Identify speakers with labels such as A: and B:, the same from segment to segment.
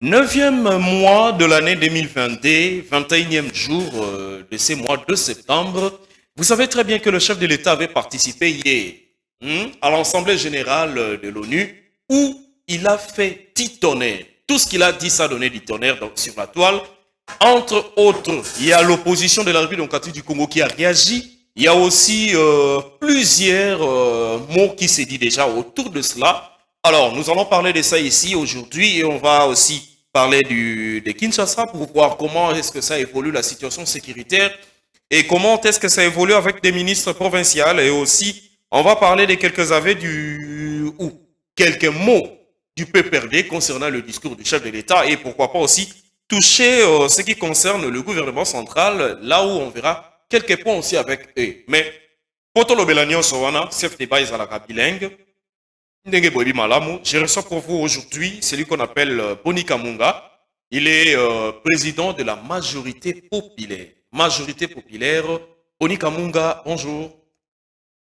A: Neuvième mois de l'année 2022, 21e jour de ce mois de septembre. Vous savez très bien que le chef de l'État avait participé hier à l'Assemblée générale de l'ONU où il a fait titonner. Tout ce qu'il a dit, ça a donné du tonnerre sur la toile. Entre autres, il y a l'opposition de la République démocratique du Congo qui a réagi. Il y a aussi plusieurs mots qui s'est dit déjà autour de cela. Alors, nous allons parler de ça ici aujourd'hui et on va aussi parler de Kinshasa pour voir comment est-ce que ça évolue la situation sécuritaire et comment est-ce que ça évolue avec des ministres provinciaux et aussi on va parler de quelques avis ou quelques mots du PPRD concernant le discours du chef de l'État et pourquoi pas aussi toucher ce qui concerne le gouvernement central, là où on verra quelques points aussi avec eux. Mais, Poto Lobelanion Sowana, chef de débat à la bilingue, je reçois pour vous aujourd'hui celui qu'on appelle Boni Kamunga. Il est président de la majorité populaire. Majorité populaire. Boni Kamunga, bonjour.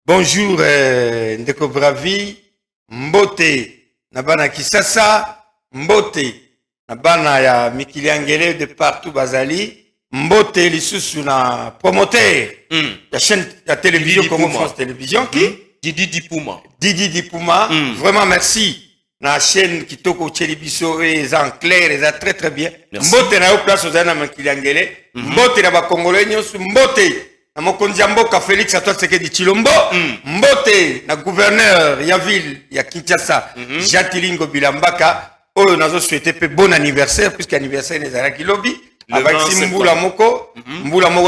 B: Bonjour, Ndeko Bravi, Mbote, Nabana Kisasa, Mbote, Nabana ya Mikiliangele de partout Bazali, Mbote lisusu na promoteur, la chaîne de télévision comme France Télévision qui
A: Didi Dipuma.
B: Didi Dipuma, vraiment merci. La chaîne qui toko Tchelibiso et en clair, et très très bien. Mbote na yo place aux ana Mikiliangele, Mbote na ba Congolais nyosu, Mbote. Na mokonzi ya mboka Félix Antoine Tshisekedi Tshilombo, Mbote na gouverneur ya ville ya Kinshasa, Jatilingo Bilambaka, oyo nazo souhaiter pe bon anniversaire puisque anniversaire nezalaki lobi, avec mbula moko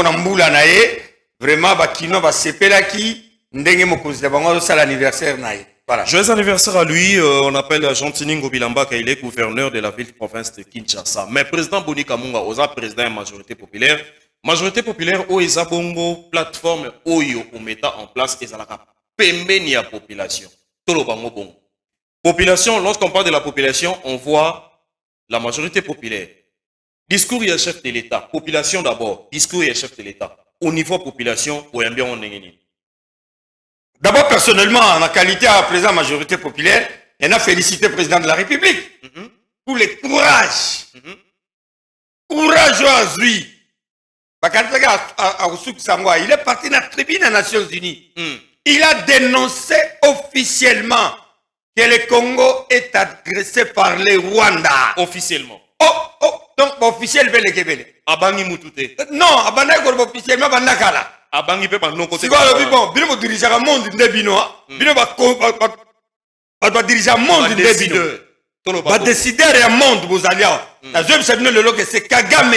B: na mbula na ye, vraiment bakino basepelaki ndenge mokonzi na bango sala anniversaire na ye. Voilà.
A: Joyeux anniversaire à lui, on appelle Jean-Tiningo Bilambaka, il est gouverneur de la ville-province de Kinshasa. Mais président Boni Kamunga, osa président de la majorité populaire, majorité populaire au Ezabongo plateforme Oyo pour mettre en place ezalaka pembeni ya population. Tolo bango bongo. Population, lorsqu'on parle de la population, on voit la majorité populaire. Discours et chef de l'État. Population d'abord. Discours et chef de l'État. Au niveau population, on est
B: d'abord, personnellement, en ma qualité à président de la majorité populaire, il a félicité le président de la République pour le courage. Courage à lui. Il est parti dans la tribune des Nations Unies. Il a dénoncé officiellement que le Congo est agressé par le Rwanda.
A: Officiellement.
B: Donc, officiel,
A: Abangi Mutute.
B: non, Abangi officiellement, Bandakala.
A: Abangi pe non côté.
B: Si vous bon, bino diriger le monde de bino, bino va diriger le monde de bino. Va décider le monde, vous allez. La deuxième, c'est le logo, c'est Kagame.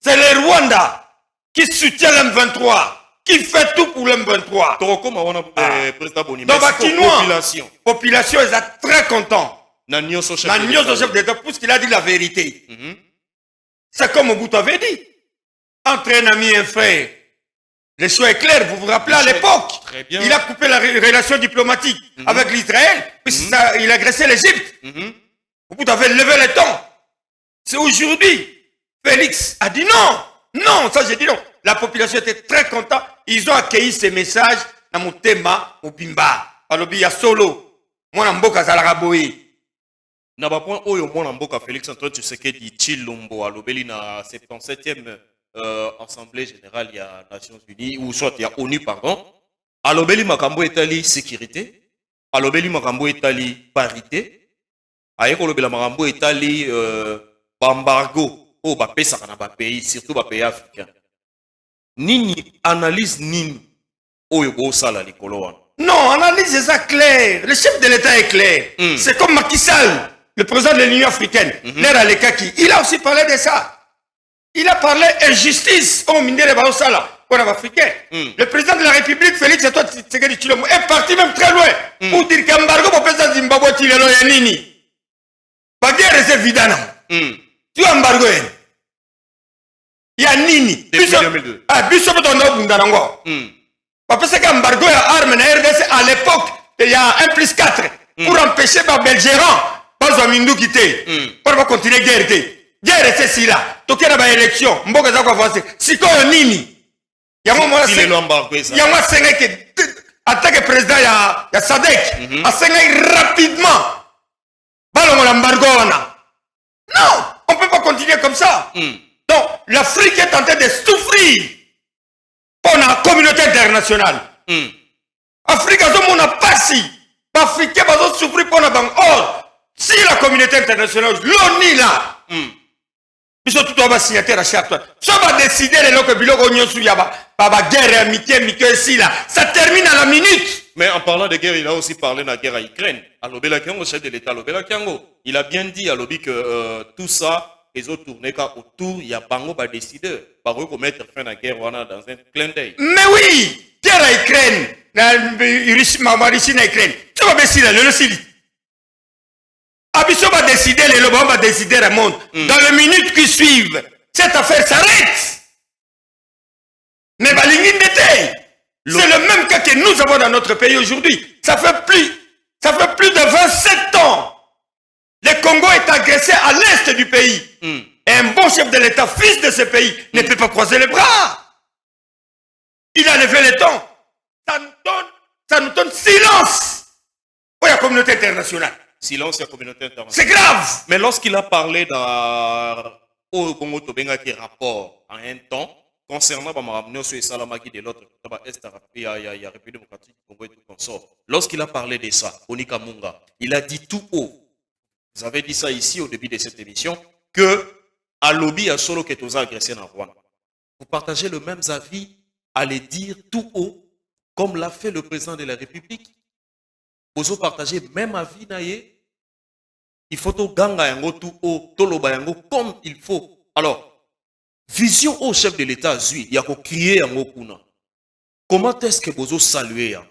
B: C'est le Rwanda qui soutient l'M23, qui fait tout pour l'M23. Donc,
A: population.
B: Population est très content.
A: Nanyo
B: chef d'État, puisqu'il a dit la vérité. C'est comme Mobutu avait dit. Entre un ami et un frère. Le choix est clair, vous vous rappelez à l'époque. Il a coupé la relation diplomatique avec l'Israël, puisqu'il a agressé l'Égypte. Mobutu avait levé le ton. C'est aujourd'hui. Félix a dit non. Non, ça j'ai dit non. La population était très contente. Ils ont accueilli ces messages dans mon thème, au Bimba. Alobi ya solo. Moi, Mboka Zalaraboui.
A: Na ba point oyo mwana mboka Félix Antoine Tshisekedi Tshilombo alobeli na 77e Assemblée générale il y a Nations Unies ou soit il y a ONU pardon. Alobeli makambo etali sécurité, alobeli makambo etali parité. Ayeko lobela makambo etali embargo au bapesa kana ba pays surtout ba pays africains. Nini analyse nini oyo bo sala likolo wana.
B: Non, analyse est ça clair. Le chef de l'État est clair. C'est comme Macky Sall, le président de l'Union africaine, Nera Lekaki. Il a aussi parlé de ça. Il a parlé injustice au ministère de Baosala, pour les Africains. Le président de la République, Félix Antoine Tshisekedi Tshilombo, est parti même très loin pour dire qu'embargo pour le président Zimbabwe Tilelo Yanini. Pas dire c'est évident. Tu as embargo. Yanini.
A: Depuis 2002.
B: Bishop Tondo Bundarango. Parce que l'embargo à armes na RDC à l'époque, il y a 1+4 pour empêcher les belgérants pas de Mindou quitter. Pour pas continuer la guerre. Guerre c'est si là. Toké na ba élection, mboka za ko avancer. Siko nini? Yango moi c'est
A: l'embargo ça.
B: Yango c'est que attaque président ya SADC a rapidement. Balongo l'embargo wana. Non, on ne peut pas continuer comme ça. Donc, l'Afrique est en train de souffrir pour la communauté internationale. L'Afrique a pas si. L'Afrique va souffrir pour la banque. Or, si la communauté internationale, l'ONU là, ils sont tout en signataires à chaque fois. Ça va décider les locaux biloko nyosu yaba, baba guerre amitié ici là. Ça termine à la minute.
A: Mais en parlant de guerre, il a aussi parlé de la guerre à Ukraine. À Lobela Kiango, chef de l'État Lobela Kiango, il a bien dit à Lobi que tout ça, ils ont tourné autour, il y a Bango va décider, par mettre fin à la guerre dans un clin d'œil.
B: Mais oui, guerre à Ukraine, la Russie à Ukraine, ça va décider le Sili. Abisso va décider, les lobos va décider le monde. Dans les minutes qui suivent, cette affaire s'arrête. Mais Balingin d'été, c'est le même cas que nous avons dans notre pays aujourd'hui. Ça fait plus de 27 ans. Le Congo est agressé à l'est du pays. Et un bon chef de l'État, fils de ce pays, ne peut pas croiser les bras. Il a levé le temps. Ça nous donne silence pour la communauté internationale.
A: Silence à la communauté internationale.
B: C'est grave.
A: Mais lorsqu'il a parlé au Congo Tobenga qui rapport en un temps concernant de l'autre il y a République démocratique du Congo et tout consort. Lorsqu'il a parlé de ça, Onika Munga, il a dit tout haut. Vous avez dit ça ici au début de cette émission que à lobby à solo que tu as agressé dans Rwanda. Vous partagez le même avis à le dire tout haut comme l'a fait le président de la République. Vous partagez même avis naïe. Il faut tout ganga yango tout haut, tout loba yango comme il faut. Alors, vision au chef de l'État il y a qu'à crier yango kuna. Comment est-ce que vous saluez ya?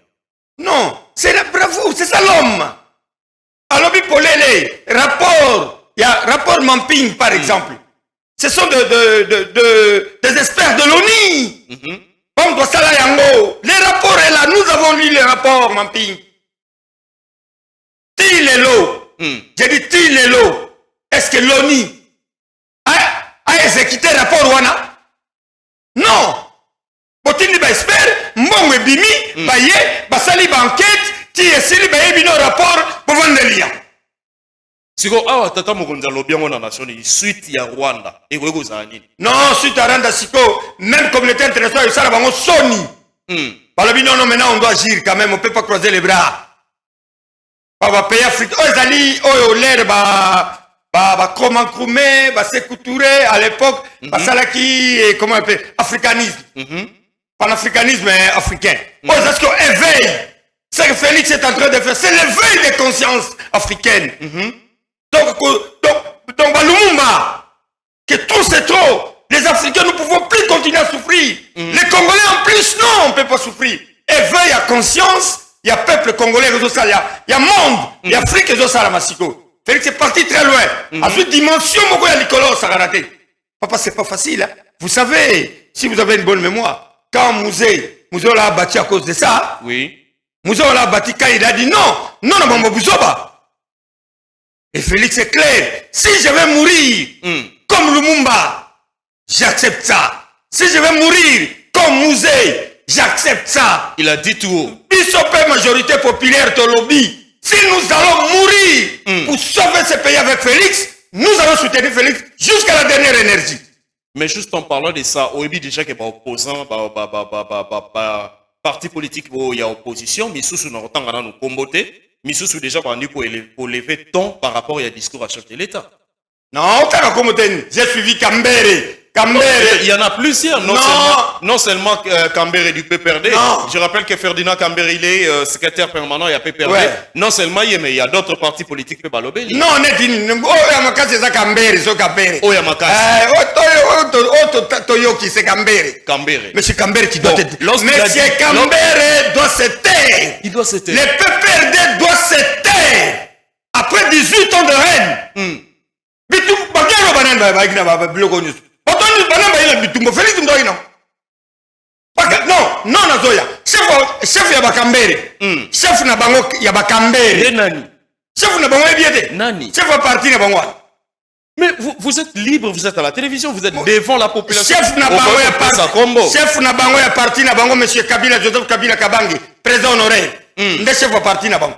B: Non, c'est la bravoure, c'est ça l'homme. Alors, Polele, rapport, il y a rapport Mamping par exemple. Ce sont des experts de l'ONU. On doit saluer yango. Les rapports est là, nous avons lu les rapports Mamping. Tilelo. J'ai dit Tilelo. Est-ce que l'ONU a exécuté le rapport Wana? Non. Botini ba espère, mbongo bimi, ba ye, ba sali ba enquête, ti esili ba yebi no rapport pour vendre liens.
A: Siko awa tata mokonza lobiango na nation ni suite ya Rwanda. Et ko za nini?
B: Non, suite à Rwanda siko, même communauté internationale ça bango soni. Balobi non maintenant on doit agir quand même, on peut pas croiser les bras. Ba pays africain, ezali oyo l'air ba comment Koumé, ba Sékou Touré à l'époque, ba salaki comment on appelle africanisme. Panafricanisme africain. Est-ce qu'on éveille? C'est que Félix est en train de faire, c'est l'éveil des consciences africaines. Donc Lumumba, que tout c'est trop. Les Africains, nous ne pouvons plus continuer à souffrir. Les Congolais en plus, non, on ne peut pas souffrir. Éveil à conscience, il y a peuple congolais, il y a monde, il y a Afrique, Félix est parti très loin. À cette dimension, il y a Nicolas, ça a raté. Papa, c'est pas facile. Hein? Vous savez, si vous avez une bonne mémoire, quand Mouzé l'a bâti à cause de ça,
A: oui.
B: Mouzé l'a bâti quand il a dit non, et Félix est clair, si je vais mourir comme Lumumba, j'accepte ça. Si je vais mourir comme Mouzé, j'accepte ça.
A: Il a dit tout haut.
B: Bisopé majorité populaire Tolobi, si nous allons mourir pour sauver ce pays avec Félix, nous allons soutenir Félix jusqu'à la dernière énergie.
A: Mais juste en parlant de ça, on dit déjà que les opposants, parti politique, il y a opposition, mais sous nous avons nous combattre, mais sous déjà pour lever ton par rapport au discours à chef de l'État.
B: Non, j'ai suivi Kambere.
A: Il y en a plusieurs, non seulement Kambere du PPRD. Je rappelle que Ferdinand Kambere, il est secrétaire permanent, il y a PPRD. Ouais. Non seulement, mais il y a d'autres partis politiques qui peuvent l'obéir.
B: Non, on est dit, c'est ça Kambere, c'est Kambere.
A: Oh, Yamakasi.
B: Toyoki, c'est Kambere.
A: Kambere.
B: Monsieur Kambere qui doit être. Monsieur Kambere doit se taire.
A: Il doit se taire.
B: Le PPRD doit se taire. Après 18 ans de règne. Bitou, bagano banane, bagina, bloco news. Félix Ndoino. Non, Nazoya. Chef Yabakambere. Chef Nabango Yabakambere. Chef Nabango Ebiete.
A: Nani.
B: Chef Parti Nabango.
A: Mais vous êtes libre, vous êtes à la télévision, vous êtes devant la population.
B: Chef Nabango Chef Nabango Parti Nabango, monsieur Kabila, Joseph Kabila Kabangi, président honoraire. Chef Parti Nabango.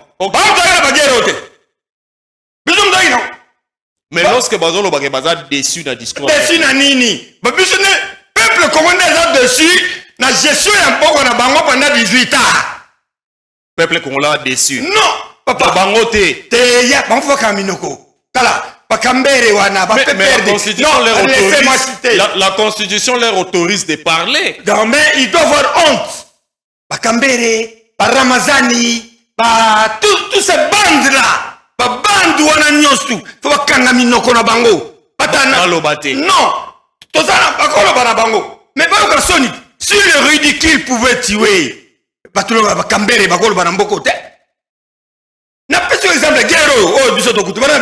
B: Bisum Ndoino.
A: Mais lorsque Bazolo Baza déçu dans le discours.
B: Déçu na nini? Peuple congolais est dessus. La gestion est un peu pendant 18 ans.
A: Peuple congolais déçu.
B: Non, papa.
A: Bangote.
B: Te ya, bango kaminoko. Tala, bakambere wana,
A: Mais la constitution
B: non,
A: leur
B: laissez-moi
A: autorise.
B: citer.
A: La constitution leur autorise de parler.
B: Non, mais ils doivent avoir honte. Bakambere, Ramazani, tous ces bandes-là. Bandes wana nyosu. Faut bakanga minoko na bango. Patana. Non. Tozana bakolo bana bango. Mais ba okasoni. Si le ridicule pouvait tuer, Bakambere, Bakolo Banamboko, n'a pas sur exemple de Guerrero, oh, du Soto Koutouana,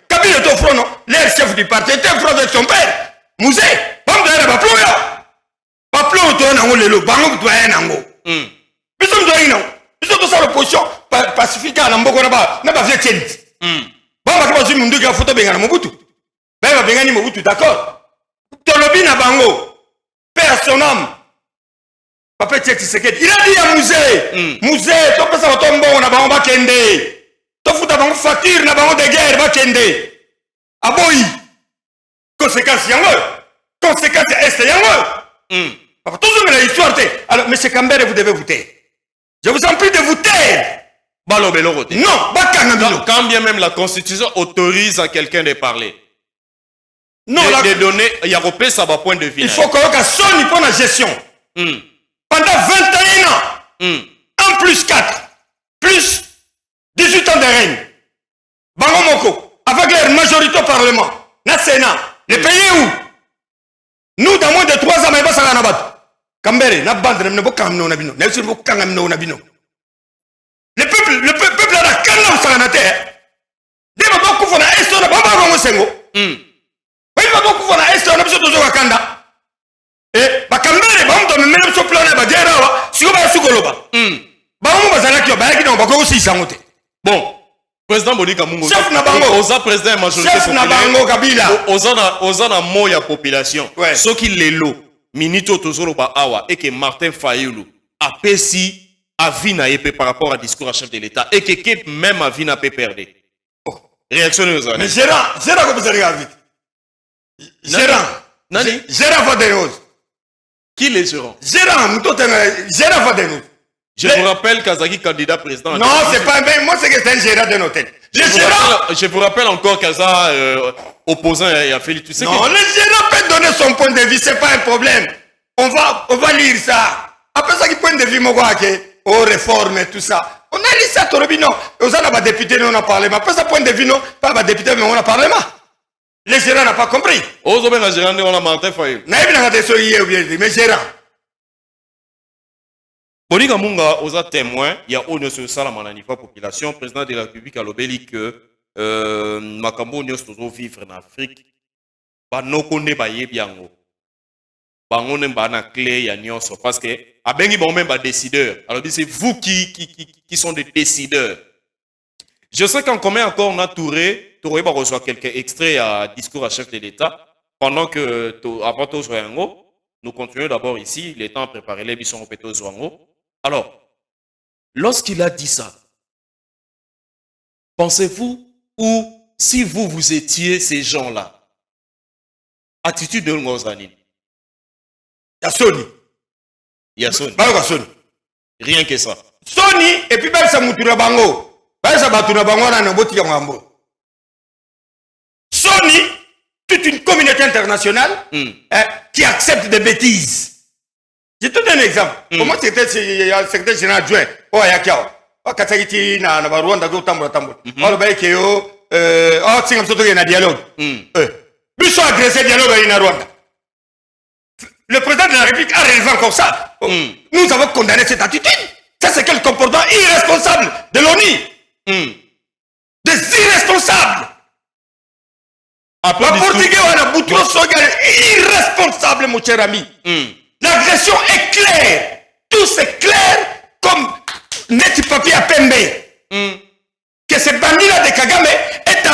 B: Kabila est au front, non? L'air chef du parti était au front avec son père. Mouzé, Bam de Baplo, Baplo, toi, non, le Bango, toi, un ango. Bisous, toi, non. Bisous, toi, l'opposition pacifique à l'Amboko, n'a pas fait tiens. Bamba, qui va sur Mundu, qui a photo Bengana Mobutu. Bamba, Bengani Mobutu, d'accord. Tolobina Bango, père son âme. Papa Tshisekedi, il a dit à Mouzé, Mouzé, tu peux savoir ton bon, on a pas kende. Tu fous ta facture, on a pas de guerre, va kende. Aboyi. Conséquence yango. Conséquence est yango. Papa, toujours la histoire. Alors, monsieur Kambere, vous devez voter. Je vous en prie de voter. Non,
A: quand bien même la constitution autorise à quelqu'un de parler.
B: Non,
A: de donner, il y a repris ça va point de vue.
B: Il faut qu'on ait son pour la gestion. Pendant 21 ans, 1 plus 4, plus 18 ans de règne, Bangomoko, avec leur majorité au Parlement, le Sénat, les pays où nous, dans moins de 3 ans, mais ça va n'abattre. Kambere, n'a pas de n'abino, n'a pas de le peuple a la canne sur la terre. Dès que vous faites un eston, vous avez un sengo. Oui, vous faites un eston, vous avez un kanda. Eh, bakambere bamuto memele so plan ba jera siko ba sukoloba. Bamu bazala kyo ba yakino ba ko si sangote.
A: Bon, président Monika Mungo.
B: Chef na bango.
A: Oza président majorité.
B: Chef na bango Kabila.
A: Oza na moya population.
B: Ouais.
A: Ce qui lelo minito tozolo ba awa et que Martin Fayulu a pesi avis na yepé par rapport à discours à chef de l'État et que même avis na pe perdre. Réaction aux années.
B: Mais Gérard comme ça regarde vite. Gérard va des roses.
A: Qui les seront?
B: Gérard va de nous.
A: Je vous rappelle Kazaki candidat président.
B: Non, c'est pas bien. Moi, c'est que c'est un Gérard d'un hôtel.
A: Je vous rappelle encore Kaza opposant à Félix. Tu sais
B: non, le Gérard peut donner son point de vue, c'est pas un problème. On va lire ça. Après ça, qui point de vue, aux réformes et tout ça. On a lu ça, Torobino. On a député, on a parlé. Mais après ça, point de vue, non, pas député, mais on a parlé. Le Gérard n'a pas compris.
A: On a Martin Fayulu.
B: Mais Gérard.
A: Monika Munga, aux témoins, il y a Onyo sur Salam à niveau population, président de la République à l'Obéli que Makambo Onyo Stozo vivre en Afrique. Ba no konde ba yebiango. Ba ngone ba na clé ya nyonso parce que abengi ba même ba décideur. Alors c'est vous qui sont des décideurs. Je sais qu'en commun encore on a Touré va recevoir quelques extraits à discours à chef de l'État pendant que avant tout nous continuons d'abord ici, les temps à préparer les bisons au péto Zouango. Alors, lorsqu'il a dit ça, pensez-vous ou si vous étiez ces gens-là, attitude de Ngozani?
B: Sony.
A: Rien que ça.
B: Sony et puis même ça moutura bango. Ça batuna bango na naboti yangambo. Sony, toute une communauté internationale qui accepte des bêtises. Je te donne un exemple. Comment c'était le secrétaire général adjoint au Ayakiao? Au Katsagiti, na Rwanda, au Tambour. Au Baïkeo, au Singam Soto, il y a un dialogue. Ils sont agressés, dialogue à Rwanda. Le président de la République a relevé comme ça. Nous avons condamné cette attitude. Ça, c'est quel comportement irresponsable de l'ONU. Des irresponsables. Portugais, on a Boutro Sogal, irresponsable, mon cher ami. L'agression est claire. Tout c'est clair comme net papier à Pembe. Que ce bandit-là de Kagame est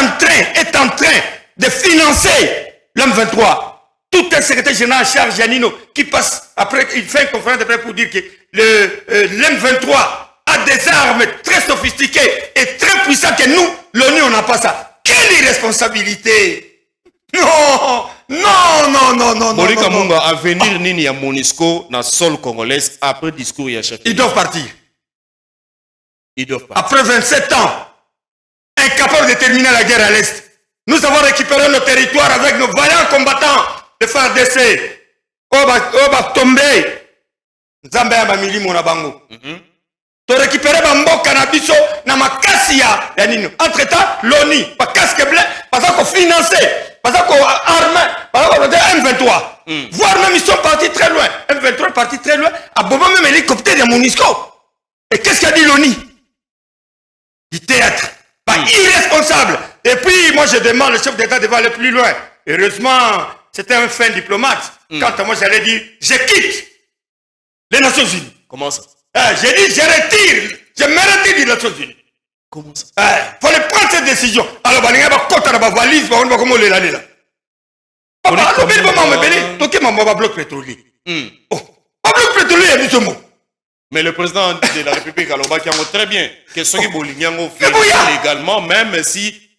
B: en train de financer l'homme 23. Tout un secrétaire général charge Janino qui passe après, il fait une conférence de presse pour dire que l'homme 23 a des armes très sophistiquées et très puissantes que nous, l'ONU, on n'a pas ça. Qui quelle irresponsabilité! Non, non, non, non, non,
A: Monica
B: non, non.
A: Munga, avenir nini ya Monisco na sol congolaise après discours ya chef.
B: Ils doivent partir.
A: Ils doivent partir.
B: Après 27 ans, incapables de terminer la guerre à l'Est, nous avons récupéré nos territoires avec nos vaillants combattants de FARDC. Oba tombé. Nzambe ya milimo na bango. To récupérer bamboka na biso na makasi ya nini. Entre-temps, l'ONI, ba casque bleu, parce qu'on financer, parce qu'on armer, parce qu'on M23. Voire même ils sont partis très loin. M23 est parti très loin. À Bobo même hélicoptère de Monisco. Et qu'est-ce qu'a dit l'ONI? Du théâtre. Pas irresponsable. Et puis, moi, je demande, le chef d'État devait aller plus loin. Heureusement, c'était un fin diplomate. Quand moi, j'allais dire, je quitte les Nations Unies.
A: Comment ça?
B: J'ai dit, je retire. Je me retire des Nations Unies.
A: Comment ça?
B: Il fallait prendre cette décision. Alors, il y a une côte à la valise, on va comment aller là. Papa, le bloc pétrolier. Bloc pétrolier, il y a du
A: mais le président de la République Aloba qui a très bien que ce qui Bolignan fait légalement, même si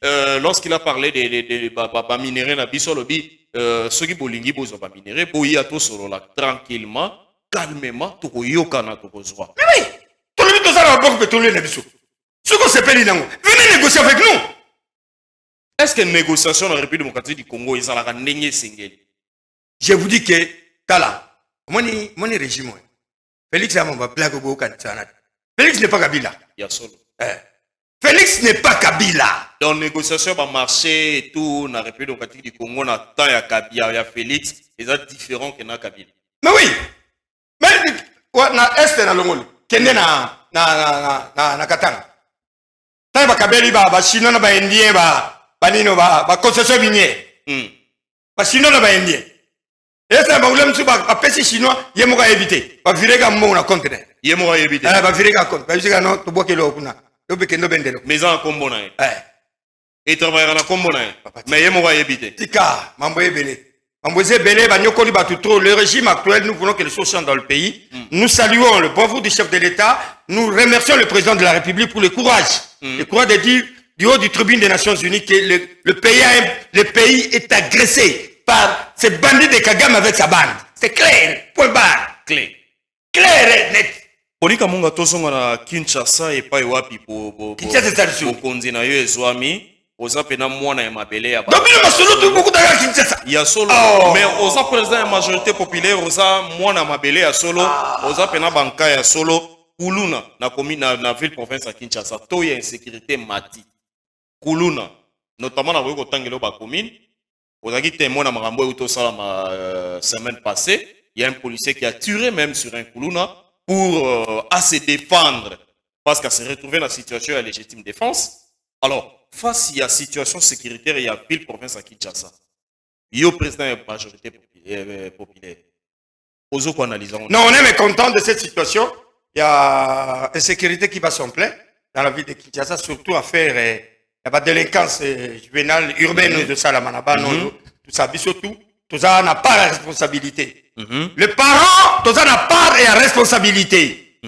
A: lorsqu'il a parlé des minéraux na biso lobi ce qui Bolingi bozo ba minéraux boya to solo là tranquillement, calmement to yoka na to kozwa.
B: Mais oui, tout le monde a un bloc pétrolier na biso. Ce qu'on s'appelle nango, venez négocier avec nous.
A: Est-ce que négociation dans la République démocratique du Congo ils la ndenge singeli?
B: Je vous dis que tala, mon régime Félix Félix n'est pas Kabila.
A: Il y a solo.
B: Félix n'est pas Kabila.
A: Dans la négociation va marcher et tout dans la République démocratique du Congo, on a tant ya Kabila, il y a Félix, ils sont différents que na Kabila.
B: Mais oui. Mais na est na longoli, kende na Katanga. Tant ba Kabeli ba chinois na ba indien ba nino ba concession minière. Ba chinois na ba indien. Et ça va vouloir me dire à pêcher chinois, il y a éviter. Va virer comme mon compte.
A: Il y a éviter.
B: Va virer comme compte. Va virer non, tu bois que l'eau kuna. Tu peux que nous bendelo.
A: Mais en combo na. Et travailler en combo na. Mais il y a éviter.
B: Tika, mamboye belé. Mamboye belé, ba nyokoli ba tout. Le régime actuel, nous voulons que les choses changent dans le pays. Nous saluons le bravoure du chef de l'État. Nous remercions le président de la République pour le courage. Le courage de dire du haut du tribune des Nations Unies que le pays est agressé par ces bandits de Kagame avec sa bande. C'est clair, point barre.
A: Clair.
B: Clair et net.
A: Polika munga tosonga na Kinshasa et pas wapi po konzi na yo ezwami oza pena mwana ya mabele ya ba.
B: Domino masolo tout beaucoup dans Kinshasa.
A: Ya solo mais oza président ya majorité populaire oza mwana mabele ya solo oza pena banka ya solo kuluna na commune na ville province ya Kinshasa to ya insécurité mati. Kuluna notamment na ko tangelo ba commune. Vous avez témoin dans Marambo et la semaine passée, il y a un policier qui a tiré même sur un Koulouna pour à se défendre parce qu'à se retrouver dans la situation de légitime défense. Alors, face à la situation sécuritaire, il y a ville province à Kinshasa. Il y a le président de la majorité populaire.
B: Non, on est mécontent de cette situation. Il y a une sécurité qui va s'empler dans la ville de Kinshasa, surtout à faire. Il y a pas de délinquance juvénale urbaine de Salamanaba, tout ça, surtout, tout ça n'a pas la responsabilité. Les parents, tout ça n'a pas la responsabilité.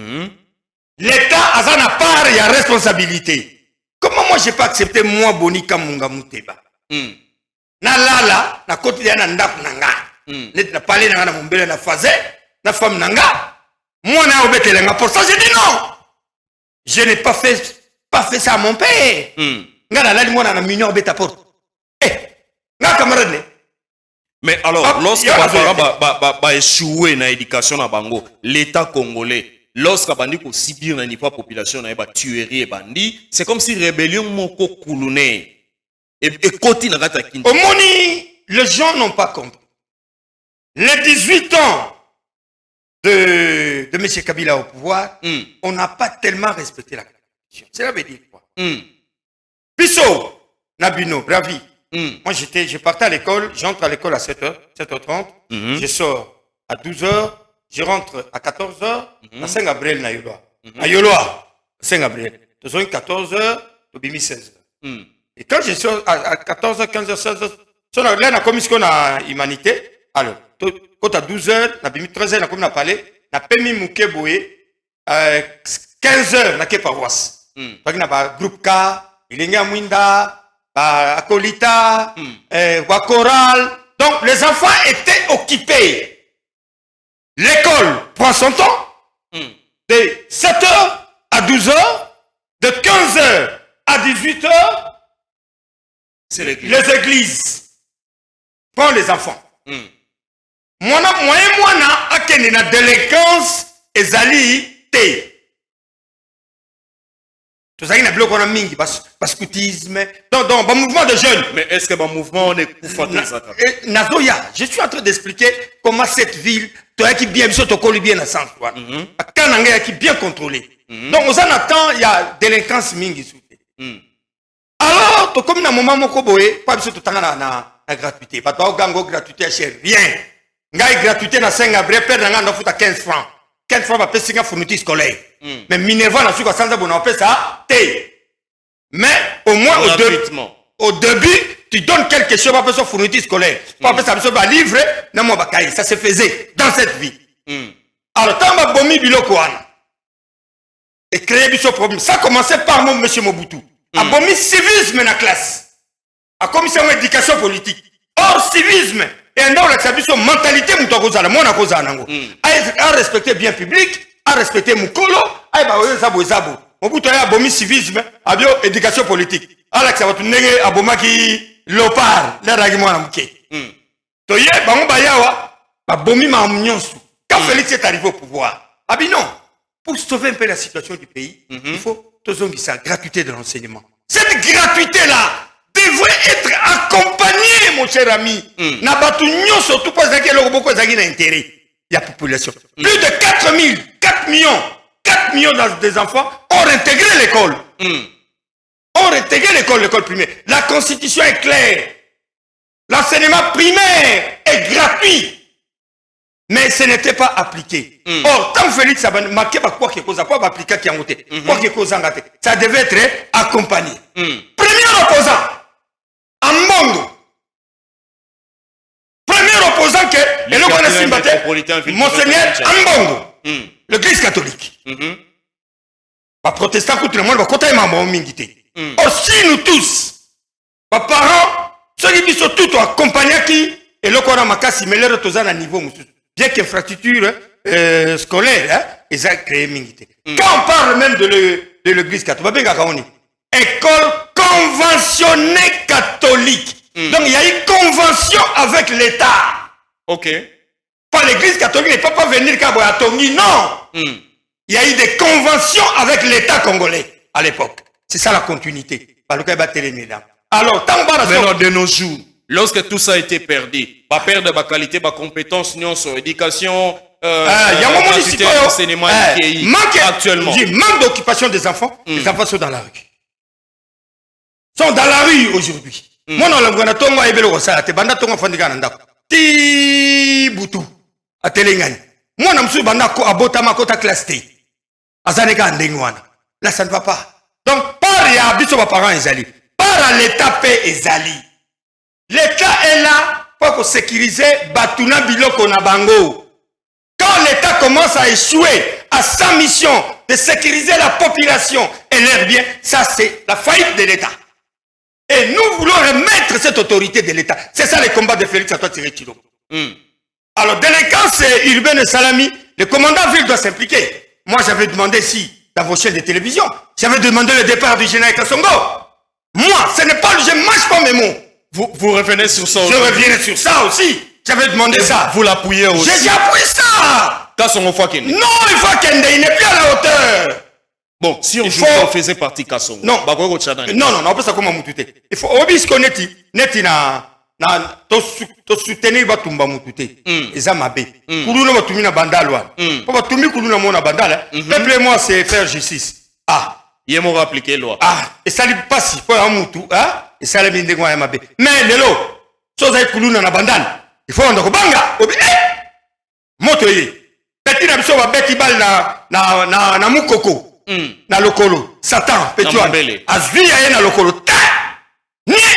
B: L'État, ça n'a pas la responsabilité. Comment moi, je n'ai pas accepté, moi, Bonika Munga Muteba? Na lala, na koti ya na ndaku nanga. Net na palé nanga na mombele na faze, na femme nanga. Moi, na obete lenga. Pour ça, j'ai dit non. Je n'ai pas fait ça à mon père.
A: Mais alors, lorsque va échouer dans l'éducation à Bango, l'État congolais, lorsque bandi ko subir na niveau population na ba tuerie et bandi, c'est comme si rébellion moko koulouné et koti na kata Kinshasa.
B: Au moni, les gens n'ont pas compris. Les 18 ans de M. Kabila au pouvoir, on n'a pas tellement respecté la Constitution. Cela veut dire quoi? Pisso, Nabino, Bravi. Moi, je partais à l'école, j'entre à l'école à 7h, 7h30, je sors à 12h, je rentre à 14h, à Saint-Gabriel, na Yoloa. À Yoloa, Saint-Gabriel. Je sors à 14h, au Bimi 16h. Et quand je sors à 14h, 15h, 16h, là, on a commis ce qu'on a humanité. Alors, quand à 12h, on a Bimi 13h, on a commis à parler, on a permis Mouké Boé, 15h, on a que paroisse. Par exemple, groupe K, il y a Mwinda, Akolita, Wakoral. Donc, les enfants étaient occupés. L'école prend son temps de 7h à 12h, de 15h à 18h.
A: C'est l'église.
B: Les églises prennent les enfants. Moi, akende na délinquance ezali te. Tout ça, il y a bloqué en mingi, bascoutisme, donc, mouvement de jeunes.
A: Mais est-ce que mon mouvement est conforté ça?
B: Nazoya, je suis en train d'expliquer comment cette ville, tu as qui bien, tu as bien à sens, toi. Kananga qui bien contrôlé. Donc, on attend, il y a délinquance mingi. Alors, tu comme dans le moment où tu pas besoin de la gratuité. Parce que tu as gratuité, c'est rien. Ngai gratuité na 5 avril, perdre na 15 francs. 15 francs va payer 5 fournitures scolaires. Mais Minerva n'a su quoi sans ça, on paye ça, mais au moins au début, tu donnes quelque chose pour payer fourniture scolaire. Pour payer ça, tu vas livrer, ça se faisait dans cette vie. Alors, tant que bomi biloko et créer ce problème, ça commençait par moi, monsieur Mobutu. A bomi civisme dans la classe. A commission d'éducation politique. Or, civisme. Et un homme qui a sa mentalité, à respecter bien public, à respecter mon colo, à Mobutu a bomi civisme, à bio éducation politique. Alex a voulu à bomaki lopar, l'air d'agimon amké. Toye, bango bayawa, a bomi ma amnyonsu. Quand Félix est arrivé au pouvoir, ah bien non, pour sauver un peu la situation du pays, il faut que ça gratuité de l'enseignement. Cette gratuité-là devrait être accompagnée, mon cher ami. Nabatu nyo surtout pas zaki le roboko zaki na intérêt. Il y a population. Plus de 4 millions des enfants ont intégré l'école. Ont intégré l'école primaire. La constitution est claire. L'enseignement primaire est gratuit. Mais ce n'était pas appliqué. Or, tant que Félix a marqué quoi que chose, pas appliqué qui a monté, quoi que chose ça devait être accompagné. Premier opposant, Ambongo. Premier opposant que Monseigneur Ambongo, l'église catholique. Les protestants contre le monde, va côté maman mingité. Or, si nous tous, les parents, ceux qui sont tous accompagnés qui, et le corps a cassé, mais les retours à niveau, bien qu'infrastructure scolaire, ils ont créé mingité. Quand on parle même de l'église catholique, école conventionnée catholique. Donc il y a une convention avec l'État.
A: Ok.
B: Pas l'église catholique ne peut pas venir à Tongi, non. Il y a eu des conventions avec l'État congolais à l'époque. C'est ça la continuité. Alors, tant
A: que de nos jours, lorsque tout ça a été perdu, pas perdre ma qualité, ma compétence, sur l'éducation,
B: l'enseignement actuellement. Manque d'occupation des enfants. Les enfants sont dans la rue. Sont dans la rue aujourd'hui. Moi, non, le tongo a ebelo ça, te banda tongo fandika na ndako. Ti butu a telengani. Moi, namsu banda ko abota makota classe T. Azaneka ndengwana. Là, ça ne va pas. Donc, par ya biso ba parents ezali. Par l'État paix ezali. L'État est là pour sécuriser Batuna Biloko na bango. Quand l'État commence à échouer à sa mission de sécuriser la population et leurs biens, ça c'est la faillite de l'État. Et nous voulons remettre cette autorité de l'État. C'est ça le combat de Félix Antoine Tshisekedi. Alors, délinquance urbaine et Salami, le commandant ville doit s'impliquer. Moi, j'avais demandé si, dans vos chaînes de télévision, j'avais demandé le départ du général Kassongo. Moi, ce n'est pas, je ne mâche pas mes mots.
A: Vous revenez sur ça aussi.
B: Je reviens sur ça aussi. J'avais demandé ça.
A: Vous l'appuyez aussi.
B: J'ai appuyé ça.
A: Kassongo Fakende.
B: Non, il faut qu'il n'est plus à la hauteur.
A: Bon, si on joue, on faisait partie Kassongo.
B: Non, non, on peut ça comme un moutouté. Il faut obisco neti to soutenir batumba moutouté. Eza mabe. Kulu no batumi na bandalwa. Po batumi kulu na mona bandala. Peuple moi c'est faire justice. Ah,
A: il m'a appliqué loi.
B: Ah, et ça lui passe pour un moutou, ah, et ça lui dit quoi mabe. Mais lelo, chose ay kulu na bandala. Il faut ndoko banga. Obi motoye. Petit na biso ba beti bal na mukoko. Na lokolo Satan Pétuan azui ya na lokolo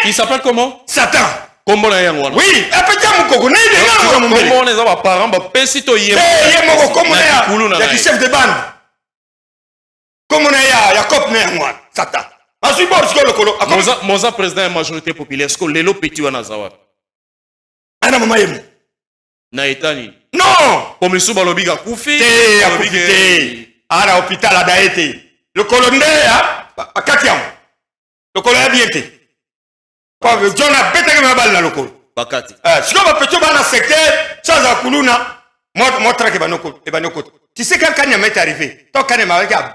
A: il s'appelle comment?
B: Satan.
A: Comment na yango?
B: Oui, apeta mukoko na ide na
A: comment les aba parents ba pesi to yé
B: moko comment ya chef de bande. Comment na ya Jacob na yango Satan. Azui bor siko lokolo.
A: Moza président de la majorité populaire, est-ce que Lelo Petit ou Nazawar?
B: Ana mama yemu.
A: Na etani.
B: Non!
A: Comme le Soubalobi a koufi.
B: Ana hôpital a daete. Le colonel, a Katiam. Le colonel a bien été. John a pété que ma balle dans le col.
A: Bakati.
B: Si on va péter dans le secteur, sans la coulouna, moi, traque banoko. Tu sais quand Kanyam est arrivé, tant Kanyam a regardé,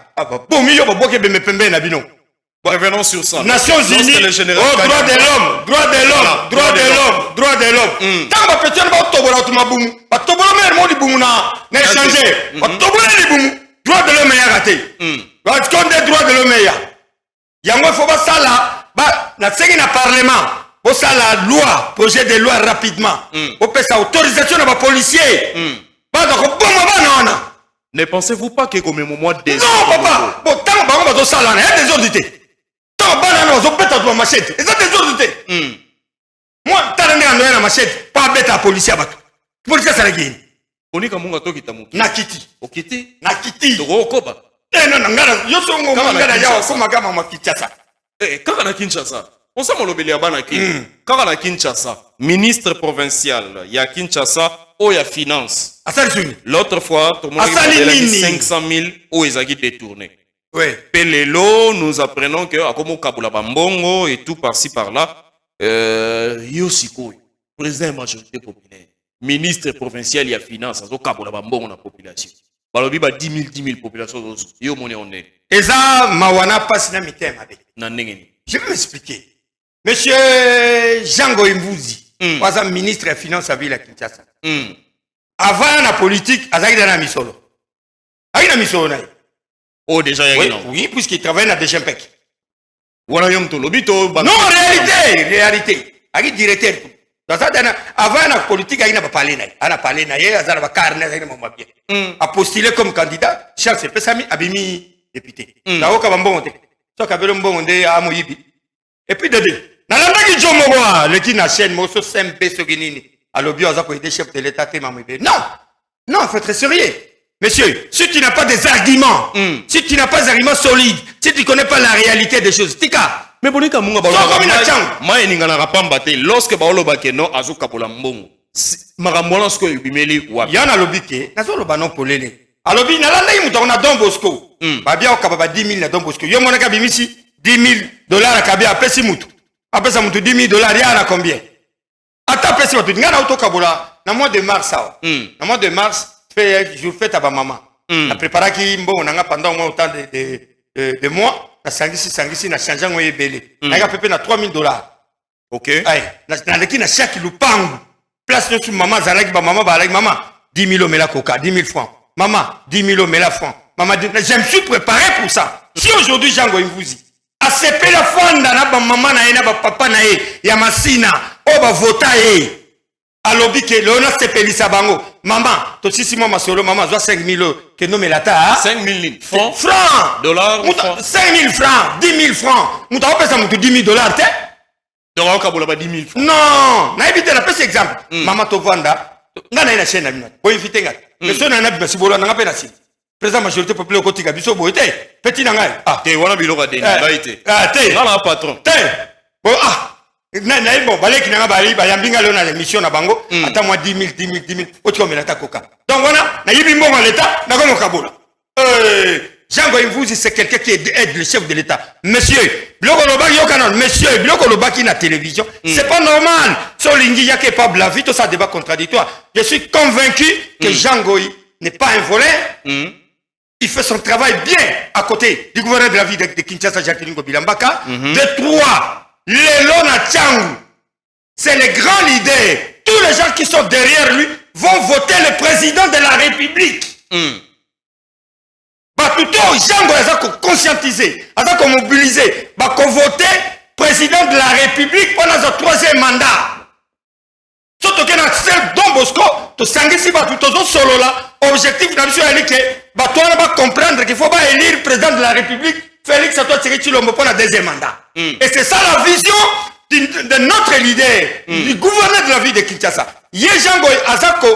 B: bon, milieu, bon, que me pembe na bino.
A: Revenons sur ça.
B: Nations Unies, droit de l'homme, droit de l'homme, droit de l'homme, droit de l'homme. Tant que pété, on va tobola tout ma boum. Pas tobola, mais moi, les boum n'a échangé. Pas tobola, les boum. Droit de l'homme est raté. Parce qu'on est droit de l'homme est là. Yango, il faut pas ça là. Bah, na tsegi na parlement. Pour ça la loi, projet de loi rapidement. Pour faire ça autorisation de policiers. Pas donc bon moment non.
A: Ne pensez-vous pas que comme un moment de
B: non papa, bon tant que on va ça là, il y a des audités. Tant banana on peut ta machette. Et ça des audités. Moi tant on a machette, pas bête à policier ba. Policier ça la gagne.
A: Oni kamunga to kitamuki.
B: Nakiti.
A: Okiti.
B: Nakiti.
A: To okoba.
B: Non ngara, yo so ngo ngara ya ko magama makitasa.
A: Kaka na Kinshasa. On sait mon à Banaki. Kaka na Kinshasa. Ministre provincial. Ya Kinshasa. Ou ya finance. L'autre fois, tout le monde a dit 500 000 ou ils ont détourné.
B: Oui.
A: Pelelo, nous apprenons que à comme Kabula Bambongo et tout par-ci par-là. Yosiko, président de la majorité populaire. Ministre provincial ya finance. Azo Kabula Bambongo na population. Balobi ba 10 000 populations. Yo mone on est.
B: Eza mawana passe na mitem avec. Je vais m'expliquer. Monsieur Django Imvouzi, ministre des Finances à Ville à Kinshasa. Avant la politique, il y a misolo. Il y a misolo.
A: Oh, déjà,
B: oui, puisqu'il travaille dans des Djempek.
A: Non,
B: réalité. Il y a directeur. Avant la politique, il y a parlé. Il y a parlé, il y a parlé, il y a postulé comme candidat. Charles Pesami a mis député. Il y a et puis Nalanda Jomoa, le qui n'a chaîne, Mosso Sembe Soginini, à l'objet aux des chefs de l'État. Non, non, il faut être sérieux. Monsieur, si tu n'as pas des arguments, si tu n'as pas des arguments solides, si tu ne connais pas la réalité des choses, tika.
A: Mais lorsque Baolo Bakeno, Azuka Polambongo,
B: Yana Lobike, Nazolo Banon Polele. Alobi, Nalanda Yimutona Don Bosco, Babia Okaba 10 000 Don Bosco, Yomonaka Bimisi, $10 000 à Kabia, à Pessimutu. Après ça, $10 000, il y a combien? Attends, Pessimutu, il y a un auto Kabola, dans le mois de mars, dans le mois de mars, je fais ta maman. On a préparé pendant autant de mois, na sangisi, na changé mon ébélé. On a payé $3 000.
A: Ok.
B: Na chaque lupangu. Place sur maman, zalaki, maman, maman, 10 000 mais la coca, 10 000 francs. Maman, 10 000 mais la francs. Maman, je me suis préparé pour ça. Si aujourd'hui, Django Imvouzi, a sepé la fonda, na ba maman na ena ba papa na e, ya masina, o ba vota e. Alobi ke le ona sepelisa bango. Maman, to sisi moi masolo, maman, zoa 5 000 que no me lata.
A: 5 000 francs.
B: Francs.
A: Dollars.
B: 5 000 francs, 10 000 francs. Mouta va pesa moutou $10 000, te?
A: Donc, on a 10 000 francs.
B: Non, na évité la pese exemple. Maman to vanda, nga na ena chaîne na bino. Bo invité nga. Mais so na na bima sibolo na nga pe na si. Président majorité populaire côté Gabiso Boité, petit nangai.
A: Ah, t'es voilà biloko deni, baité.
B: Ah, t'es.
A: Là, patron.
B: T'es. Bon, ah. Bon, balé qui n'a pas bali, bayambinga lona l'émission na bango. Attends moi 10 000. Otu comme la coca. Donc voilà, na yibi mbongo l'État, na comme Kabola. Django Imvouzi c'est quelqu'un qui aide le chef de l'État. Monsieur, biloko loba yokanon, monsieur, biloko loba qui na télévision, c'est pas normal. Solingi yake pas la vie, tout ça débat contradictoire. Je suis convaincu que Django n'est pas un voleur. Il fait son travail bien à côté du gouverneur de la ville de Kinshasa, Jacqueline Bilambaka. De 3, Lelona Tchangou. C'est le grand leader. Tous les gens qui sont derrière lui vont voter le président de la République. Plutôt, Django a conscientisé, a mobilisé, a voter président de la République pendant son 3e mandat. Surtout que dans Don Bosco, tu sangisi tout solo là, objectif de la mission est que comprendre qu'il faut pas élire président de la République Félix Antoine Tshilombo pour le 2e mandat. Et c'est ça la vision de notre leader, du gouverneur de la ville de Kinshasa. Django Azako,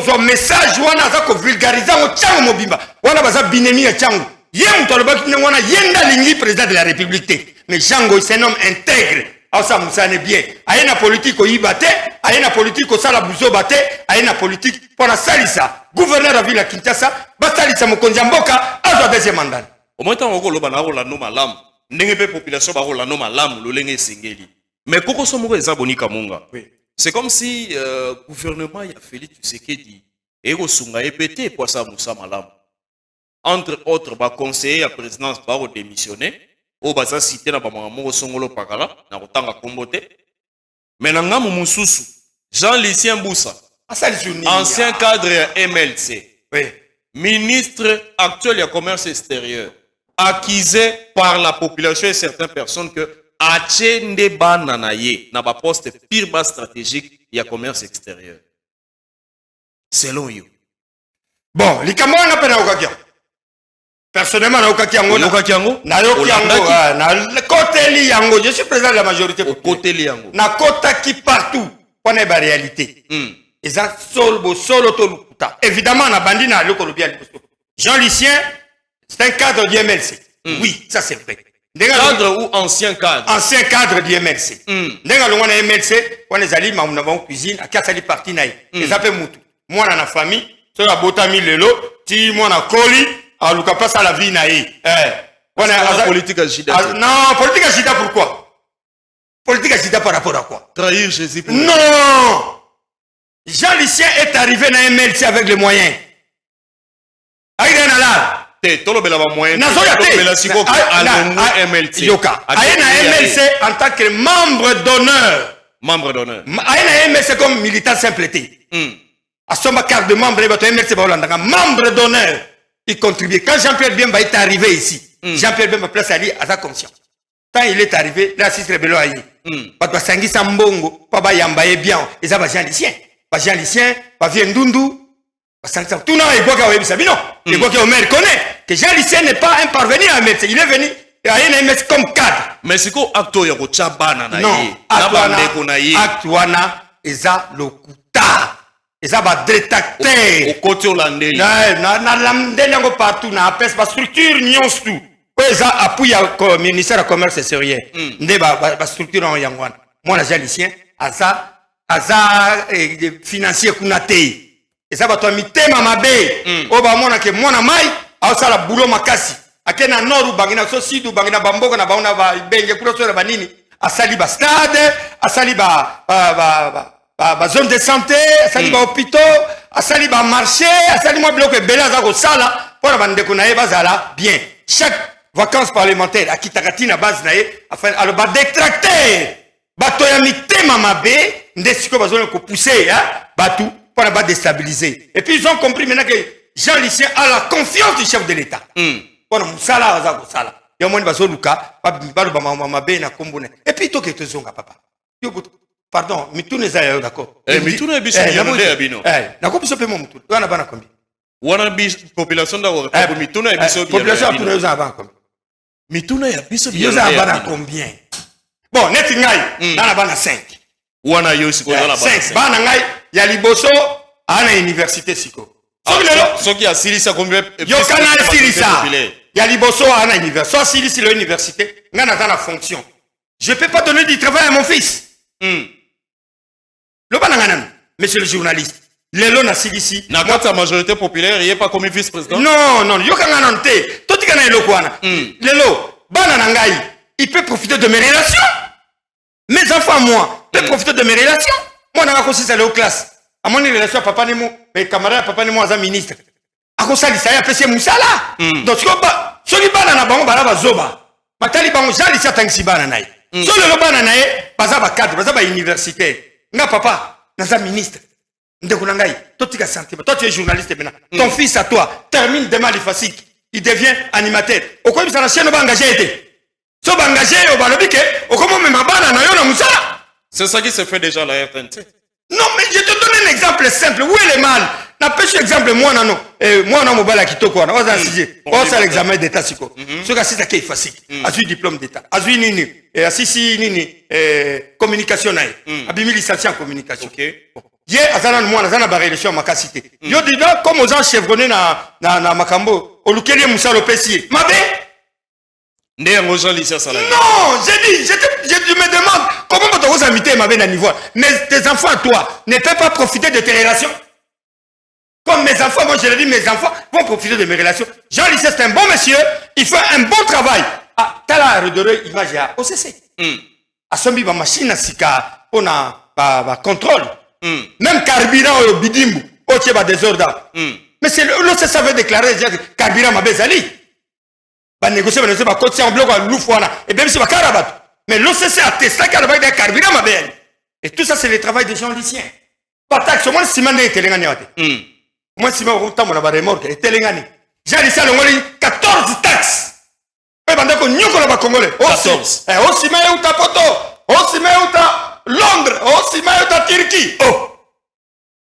B: son message, Azako vulgarisé au Tchango Mobimba, Wana Baza Binemi et Tchango. Yem Tolobaki Wana Yenda Lingi président de la République. mais Django c'est un homme intègre. Alors ça me bien. Aïe na politique au Yibate, aïe na politique au Salabuzo Bate, aïe na politique pour la Salissa. Gouverneur de la ville de Kinshasa, Basalissa Mokonzi Mboka, à son deuxième mandat.
A: Au moins, tant que l'on a la noma lam, n'engé population ba la noma lam, l'olengé singeli. Mais Koko Somoro est abonné Kamunga. C'est comme si gouvernement y a Félix Tshisekedi et au Sunga EPT pour ça Moussa Malam. Entre autres, ba conseiller à présidence ba démissionné. O baza cité na bamama moko songolo pakala na kotanga kombote mais na ngamu mususu Jean-Lucien Boussa ancien cadre MLC ministre actuel du commerce extérieur accusé par la population et certaines personnes que achende bananaye na ba poste pire bas stratégique du commerce extérieur selon you
B: bon likambo na pena okakia personnellement, na côté yango, je suis président de la majorité.
A: Côté yango.
B: Na kota qui partout, on est la réalité. Et ça solo tolukuta. Évidemment, na bandi na loko lobia. Jean-Lucien, c'est un cadre du MLC. Oui, ça c'est vrai.
A: Cadre ou ancien cadre?
B: Ancien cadre du MLC. Ndenga longa na MLC, on est allés ma na cuisine, a kasali parti na. Les appelle mutu. Moi na famille, so la botami lelo, ti moi na koli. Ah, Lucas passe à la vie naïe.
A: Politique agida.
B: Non, politique agida pourquoi? Politique agida par rapport à quoi?
A: Trahir Jésus.
B: Non! Jean-Lucien est arrivé dans un MLC avec les moyens. Aïe, il y a là. Yoka. Aïe, MLC en tant que membre d'honneur.
A: Membre d'honneur.
B: Aïe, MLC comme militant simpleté. À son carte de membre, MLC membre d'honneur. Il contribuait. Quand Jean-Pierre Bemba est arrivé ici, Jean-Pierre Bemba place à lui à sa conscience. Quand il est arrivé, là, c'est très bello. Parce que Sangi Sambongo, Papa Yambaye bien, et ça va Jean-Lucien. Pas Jean-Lucien, pas Viendundu. Tout non, il voit qu'il y a non. Il voit qu'il connaît que Jean-Lucien n'est pas un parvenu à mettre. Il est venu à un MS comme cadre.
A: Mais c'est quoi acto ya kochabana na
B: ye? Non, Actuana, Eza Lokuta. Eza ba détecteur.
A: Au côté hollandais.
B: Na lamdeli yango partout na apes ba structure nyons tout. Eza appui au ministère du commerce extérieur. Nde ba structure en yangwana. Moi na Jean-Lucien aza financier kuna te. Eza ba to mitema mabe. O ba mona ke mona mai au sala boulot makasi. Akena nord bangina so sud bangina bamboka na baona ba benge kuro so ba nini. Asali ba stade, asali ba zone de santé, asali ba hôpitaux, asali ba marché, asali mo bloc bela za ko sala pour bande ko nae bazala bien. Chaque vacances parlementaires akitakati na base nae afin alors ba détracter bato ya mitema mabe ndesiko bazone ko pousser batu pour ba déstabiliser. Et puis ils ont compris maintenant que Jean-Lucien a la confiance du chef de l'État. Pour musala za ko sala. Yo moni bazoluka ba mabe na kombone. Et puis to ke tozonga papa. Yo pardon, Mitoune est d'accord.
A: Mitoune est bien abino.
B: D'accord, puis mon Mitoune. On a pas combien?
A: On a population d'accord. Mitoune est bien.
B: Population tout nous avons combien?
A: Mitoune est bien.
B: Nous avons combien? Bon, net ngai, na bana 5.
A: Wana yo siko na bana
B: 5. Bana ngai ya liboso ana université siko.
A: Ce qui a Silisa combien?
B: Yo kana Silisa. Ya liboso ana université. Soit Silisa l'université, ngana dans la fonction. Je peux pas donner du travail à mon fils. Le bananganan, monsieur le journaliste, l'élo na silisi.
A: Na kata majorité populaire, il est pas comme vice-président.
B: Non, yo kanganan te. Toti kana elo kwana. L'élo, bananangai, il peut profiter de mes relations. Mes enfants, moi, peuvent profiter de mes relations. Moi, n'a pas c'est aux classes. À mon relation, papa ni moi, mes camarades, papa ni moi, as un ministre. À cause ça, il a appelé Moussala. Donc, ce qui banana bango balaba zoba. Matali bango jali sa tangsi bananaï. So le bananaï, bazaba cadre, bazaba universitaire. Nga papa, naza ministre. Ndekunangai, toi tu as senti, toi tu es journaliste maintenant. Ton fils à toi termine demain les fasciques. Il devient animateur. Au quoi ça la chaîne va engager? So va engager au balobike, au comment même banana yo na musala.
A: C'est ça qui se fait déjà à la RTNC.
B: Non, mais je te donne un exemple simple. Où est le mal? N'a pas un exemple, moi, non. Moi, non, mobile qui toko. On va essayer. On va l'examen d'état, siko. Ce que c'est qui est facile. Azui diplôme d'état. Azui nini. Asisi nini. Communication nae. Abimi licencié en communication.
A: Ok.
B: Hier, azana moi, azana ba relation makasité. Yo déjà comme aux gens chevronnés na makambo. Olukeli musalo pesi. Mabe.
A: Non,
B: je me demande comment vous inviter ma belle à niveau. Tes enfants, toi, ne peuvent pas profiter de tes relations. Comme mes enfants, moi je le dis, mes enfants vont profiter de mes relations. Jean Lycée, c'est un bon monsieur, il fait un bon travail. Ah, t'as la redoré, il va gérer OCC. À son ma machine, sika, on a contrôle. Même carburant au bidimbu, au tchèba désordre. Mais c'est l'OCC avait déclaré que carburant m'a bezali. Va négocier, va cotiser en bloc à l'oufouana. Et même si va carabat. Mais l'OCC a testé carabat de carburant m'a bezali. Et tout ça, c'est le travail des gens lycéens. Pas taxe, moi, si man est télégagnate. Moi, si on a un remorque, et Télégani. J'ai dit ça, 14 taxes. Et pendant qu'on n'y a pas Congolais.
A: 14.
B: Aussi, mais où t'as Poto, aussi, mais où t'as Londres, aussi, mais où t'as Turquie. Oh.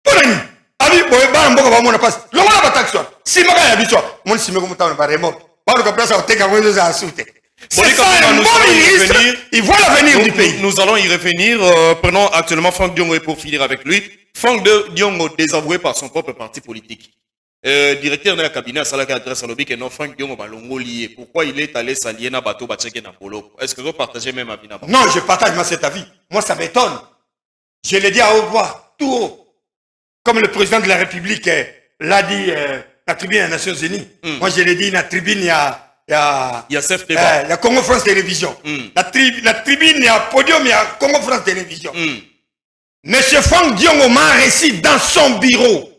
B: Pour nous. Abi, bon, on va mon passe. Le monde a pas taxe. Si ma gars a dit ça, moi, si me comme t'as un remorque. Pas le place à te cagoyer à sauter. C'est ça, un bon ministre. Il voit l'avenir du pays.
A: Nous allons y revenir. Prenons actuellement Franck Diongo pour finir avec lui. Franck Diongo désavoué par son propre parti politique. Directeur d'un cabinet à Salaka adresse à l'objet que non Franck Diongo Balongo lié. Pourquoi il est allé s'allier na bateau Batcheke na Polo? Est-ce que vous partagez même avis là-bas?
B: Non, je partage cet avis. Moi, ça m'étonne. Je l'ai dit à haute voix, tout haut. Comme le président de la République l'a dit la tribune des Nations Unies. Moi, je l'ai dit la tribune, il y a Congo France Télévision. La tribune, il y a Podium, il y a Congo France Télévision. Monsieur Franck Diongo m'a réussi dans son bureau,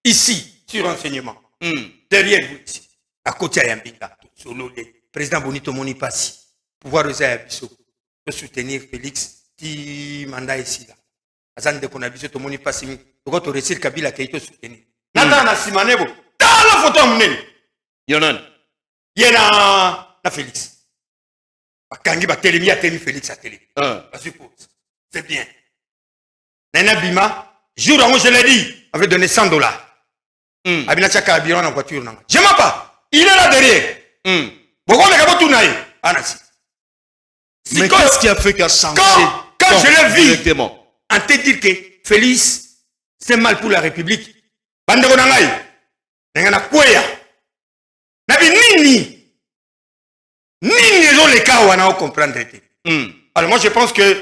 B: ici, sur renseignement. Derrière vous, ici, à côté de Yambinga, sur le président Bonito Monipassi, pouvoir soutenir Félix, qui mandat ici. Azan de Konabisio, to Monipassi, pour que tu Kabila qui a soutenir. Nana Simanebo, dans la photo,
A: Yonan.
B: Il y a Félix. Kangi va télémi à télé Félix à télé. Je suppose. C'est bien. Nana Bima, jour où je l'ai dit, avait donné $100. Abina Tchaka Abiron en voiture. Je m'en pas. Il est là derrière. Pourquoi on est capable de tout naïr? Anasi.
A: Mais qu'est-ce qui a fait qu'à changer?
B: Quand je l'ai vu, on te dit que Félix, c'est mal pour la République. Bande Gonangaï. Nengana Kouya. Nabi Nini. Nini ont les cas où on a comprendre. Alors moi je pense que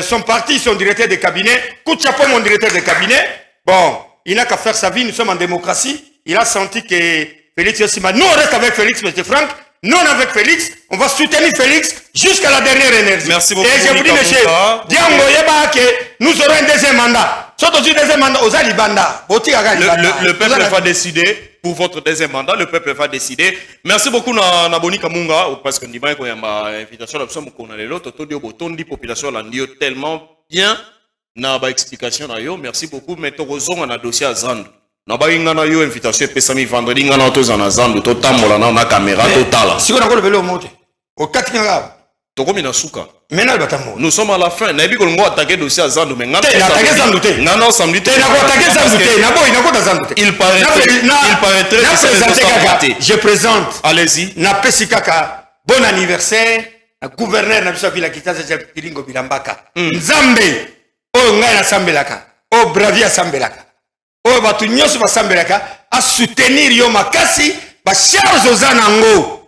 B: son parti, son directeur de cabinet, coup de chapeau mon directeur de cabinet, bon, il n'a qu'à faire sa vie, nous sommes en démocratie, il a senti que Félix aussi mal. Nous on reste avec Félix, M. Franck, nous on est avec Félix, on va soutenir Félix jusqu'à la dernière énergie.
A: Merci beaucoup.
B: Et je vous dis, monsieur, Diango Yeba, que nous aurons un deuxième mandat. Surtout un deuxième mandat aux Alibanda.
A: Le peuple va décider. Pour votre deuxième mandat, le peuple va décider. Merci beaucoup Naboni Kamunga parce que Niba ko yamba invitation la somme ko na lelo toto dio botondi population la ndio tellement bien na ba explication na yo. Merci beaucoup mais to kozonga na dossier Zandu. Na ba inga na yo invitation pesami vendredi nga na to za Zandu to tambola na caméra totala.
B: Si on a ko le velo monte. Au 4 ngaba.
A: Tokomi na suka.
B: Nous
A: sommes à la fin. Nabi ko ngo attaquer dossier à Zandu mais ngana samedi te. Il paraîtrait que
B: je présente.
A: Allez-y.
B: Na Pesikaka. Bon anniversaire. Na gouverneur na biso vila Kitaza Pilingo Bilambaka. Nzambe. O ngai na sambelaka. O bravia sambelaka. O batu nyoso ba sambelaka a soutenir yo makasi ba charge ozanango.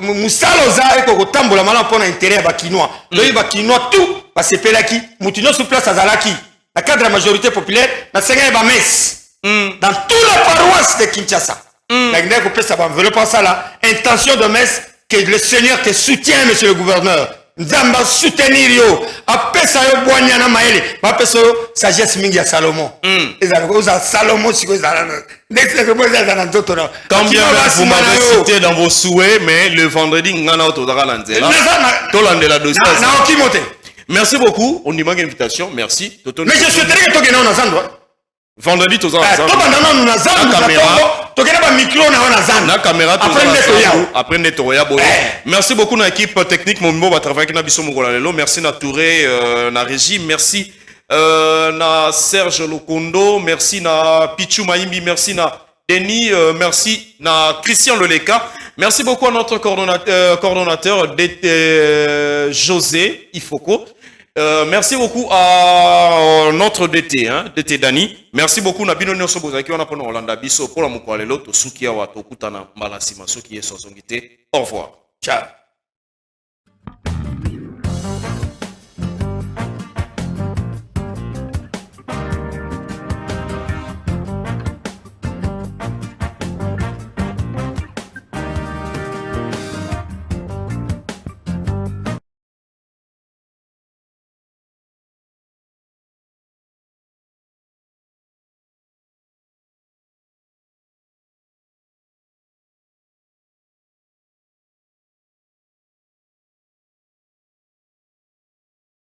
B: Musaloza eko kotambola mala pona intérêt ba kinois. Loyi ba kinois tout ba sepelaki mutinyo sur place azalaki. La cadre de la majorité populaire na senga ba messe. Dans toute la paroisse de Kinshasa. La guinée ko pesa ba enveloppe ça là, intention de messe que le Seigneur te soutient monsieur le gouverneur. Nzamba soutenir yo, apesa yo boanya na maele, ba pesa yo sagesse mingi ya Salomon. Ezala Salomon siko ezala.
A: Tant bien vous m'avez cité dans vos souhaits, mais le vendredi, ngana otodara lanzela. Tolandela dossier. Merci beaucoup. On y manque invitation. Merci.
B: Mais je souhaiterais que tu aies un endroit.
A: Vendredi, tu as
B: un
A: caméra. Après Netoya. Merci beaucoup à l'équipe technique. Mon mot va travailler avec Nabiso Mugolalo. Merci à Touré, na régie. Merci na Serge Lokondo. Merci na Pichu Maimbi. Merci na Denis. Merci na Christian Leleka. Merci beaucoup à notre coordonnateur José Ifoko. Merci beaucoup à notre DT, hein, DT Dani. Merci beaucoup Nabino Nyoso Bozaki, on a pris Olanda Biso pour la Moukwalelo, Tosukia Wato Kutana Malasima, ceux qui est Sosongite. Au revoir.
B: Ciao.